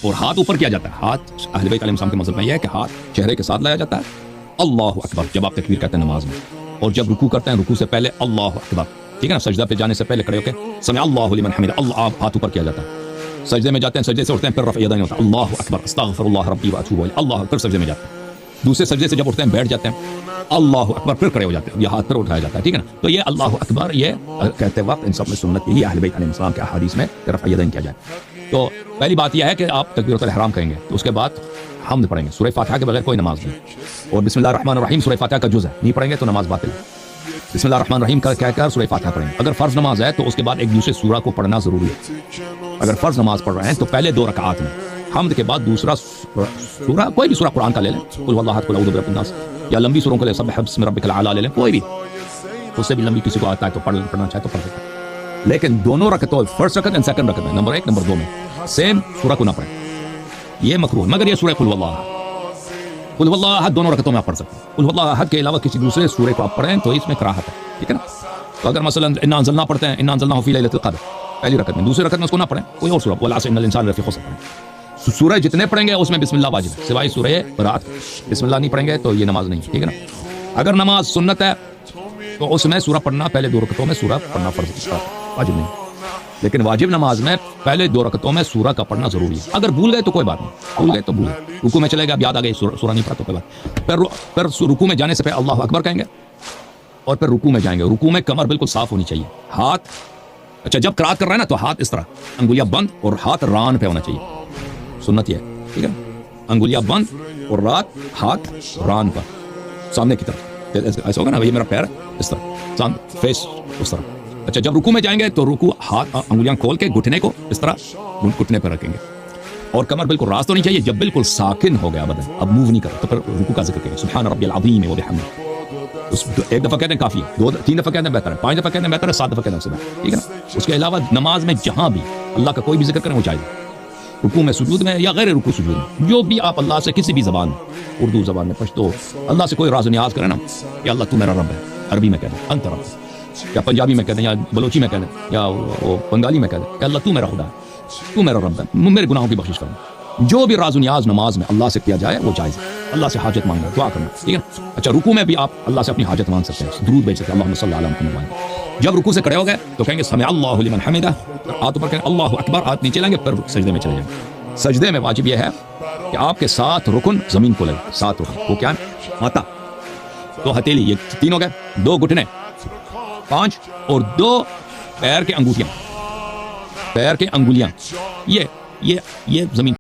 اور ہاتھ اوپر کیا جاتا ہے. ہاتھ اہل بیت علیہ السلام کے مذہب میں یہ ہے کہ ہاتھ چہرے کے ساتھ لایا جاتا ہے. اللہ اکبر جب آپ تکبیر کہتے ہیں نماز میں, اور جب رکوع کرتے ہیں رکوع سے پہلے اللہ اکبر, ٹھیک ہے نا, سجدہ پہ جانے سے پہلے کھڑے ہو کے سمع اللہ لمن حمدہ, اللہ آپ ہاتھ اوپر کیا جاتا ہے. سجدے میں جاتے ہیں, سجدے سے اٹھتے ہیں, پھر رفع یدین ہوتا ہے, اللہ اکبر استغفر اللہ ربی واتوب الیہ, اللہ, پھر سجدے میں جاتے ہیں. دوسرے سجدے سے جب اٹھتے ہیں بیٹھ جاتے ہیں, اللہ اکبر, پھر کھڑے ہو جاتے ہیں, یہ ہاتھ پر اٹھایا جاتا ہے, ٹھیک ہے نا. تو یہ اللہ اکبر یہ کہتے وقت ان سب میں سنت یہی اہل بیت علیہ السلام کے احادیث میں رفع یدین کیا جائے. تو پہلی بات یہ ہے کہ آپ تکبیرۃ الاحرام کہیں گے, تو اس کے بعد حمد پڑھیں گے. سورہ فاتحہ کے بغیر کوئی نماز نہیں, اور بسم اللہ الرحمن الرحیم سورہ فاتحہ کا جز ہے, نہیں پڑھیں گے تو نماز باطل ہے. بسم اللہ الرحمن الرحیم کا کہہ کر سورہ فاتحہ پڑھیں گے. اگر فرض نماز ہے تو اس کے بعد ایک دوسرے سورہ کو پڑھنا ضروری ہے. اگر فرض نماز پڑھ رہے ہیں تو پہلے 2 رکعات میں حمد کے بعد دوسرا سورہ, کوئی بھی سورہ قرآن کا لے لیں, قل واللہ احد قل اعوذ برب الناس, یا لمبی سوروں کو لے, سبح بسم ربک الاعلی لے لیں, کوئی بھی, اس سے بھی لمبی کسی کو آتا ہے تو پڑھنا چاہے تو پڑھ سکتا ہے. لیکن دونوں رکعتوں, فرسٹ رکعت اینڈ سیکنڈ رکعت میں, نمبر 1 نمبر 2 میں سیم سورہ کو نہ پڑھیں, یہ مکروہ ہے. مگر یہ سورہ قل واللہ احد دونوں رکعتوں میں آپ پڑھ سکتے ہیں. قل واللہ احد کے علاوہ کسی دوسرے سورے کو آپ پڑھیں تو اس میں کراہت ہے, ٹھیک ہے نا. تو اگر مثلا انا انزلنا پڑھتے ہیں, انا انزلناہ فی لیلۃ القدر پہلی رکعت میں, دوسری رکعت میں اس کو نہ پڑھیں, کوئی اور سورہ, والعصر ان الانسان لفی خسر پڑھیں. سورہ جتنے پڑھیں گے اس میں بسم اللہ واجب ہے, سوائے سورہ رات, بسم اللہ نہیں پڑھیں گے تو یہ نماز نہیں, ٹھیک ہے نا. اگر نماز سنت ہے تو اس میں سورہ پڑھنا پہلے 2 رکعتوں میں سورہ پڑھنا فرض ہے, واجب نہیں. لیکن واجب نماز میں پہلے 2 رکعتوں میں سورہ کا پڑھنا ضروری ہے. اگر بھول گئے تو کوئی بات نہیں, بھول گئے تو بھول گئے, رکوع میں چلے گا, اب یاد آ گئی سورہ نہیں پڑھا تو کوئی بات. پھر رکوع میں جانے سے پہلے اللہ اکبر کہیں گے, اور پھر رکوع میں جائیں گے. رکوع میں کمر بالکل صاف ہونی چاہیے, ہاتھ, اچھا جب قرات کر رہے ہیں نا تو ہاتھ اس طرح, انگلیاں بند اور ہاتھ ران پہ ہونا چاہیے, سنت یہ ہے, ٹھیک ہے. انگلیاں بند اور ہاتھ ران پر سامنے کی طرف, ایسا ہوگا نا, یہ میرا پیر اس طرح, فیس اس طرح. اچھا جب رکوع میں جائیں گے تو رکوع ہاتھ انگلیاں کھول کے گھٹنے کو اس طرح گھٹنے پر رکھیں گے, اور کمر بالکل راست ہونی چاہیے. جب بالکل ساکن ہو گیا بدن, اب موو نہیں کر, تو پھر رکوع کا ذکر کریں, سبحان ربی العظیم و بحمدہ. ایک دفعہ کہتے ہیں کافی ہے, 2-3 دفعہ کہتے ہیں بہتر ہے, 5 دفعہ کہتے ہیں بہتر ہے, 7 دفعہ کہتے ہیں بہتر ہے, ٹھیک ہے نا. اس کے علاوہ نماز میں جہاں بھی اللہ کا کوئی بھی ذکر کریں وہ چاہیے, رکوع میں, سجود میں, یا غیر رکوع سجود میں, جو بھی آپ اللہ سے کسی بھی زبان میں, اردو زبان میں, پشتو, اللہ سے کوئی راز و نیاز کریں نا, کہ اللہ تو میرا رب ہے, عربی میں کہہ دیں انت رب, یا پنجابی میں کہہ دیں, یا بلوچی میں کہہ دیں, یا بنگالی میں کہہ دیں کہ اللہ تو میرا خدا ہے, تو میرا رب ہے, میرے گناہوں کی بخشش کرنا. جو بھی راز و نیاز نماز میں اللہ سے کیا جائے وہ جائز ہے. اللہ سے حاجت مانگنا, دعا کرنا, ٹھیک ہے. اچھا رکوع میں بھی آپ اللہ سے اپنی حاجت مانگ سکتے ہیں, درود بھیج سکتے ہیں, اللہم صلی علی محمد. جب رکوع سے کھڑے ہو گئے تو کہیں گے سمع اللہ لمن حمدہ, ہاتھ اوپر کہیں اللہ اکبر, ہاتھ نیچے لیں گے, پھر سجدے میں چلے جائیں گے. سجدے میں واجب یہ ہے کہ آپ کے 7 رکن زمین کو لگے, 7 رکن, وہ کیا ہے, ماتا, تو ہتھیلی, یہ 3 ہو گئے, 2 گھٹنے, 5, اور 2 پیر کے انگوٹھیاں, پیر کے انگلیاں, یہ زمین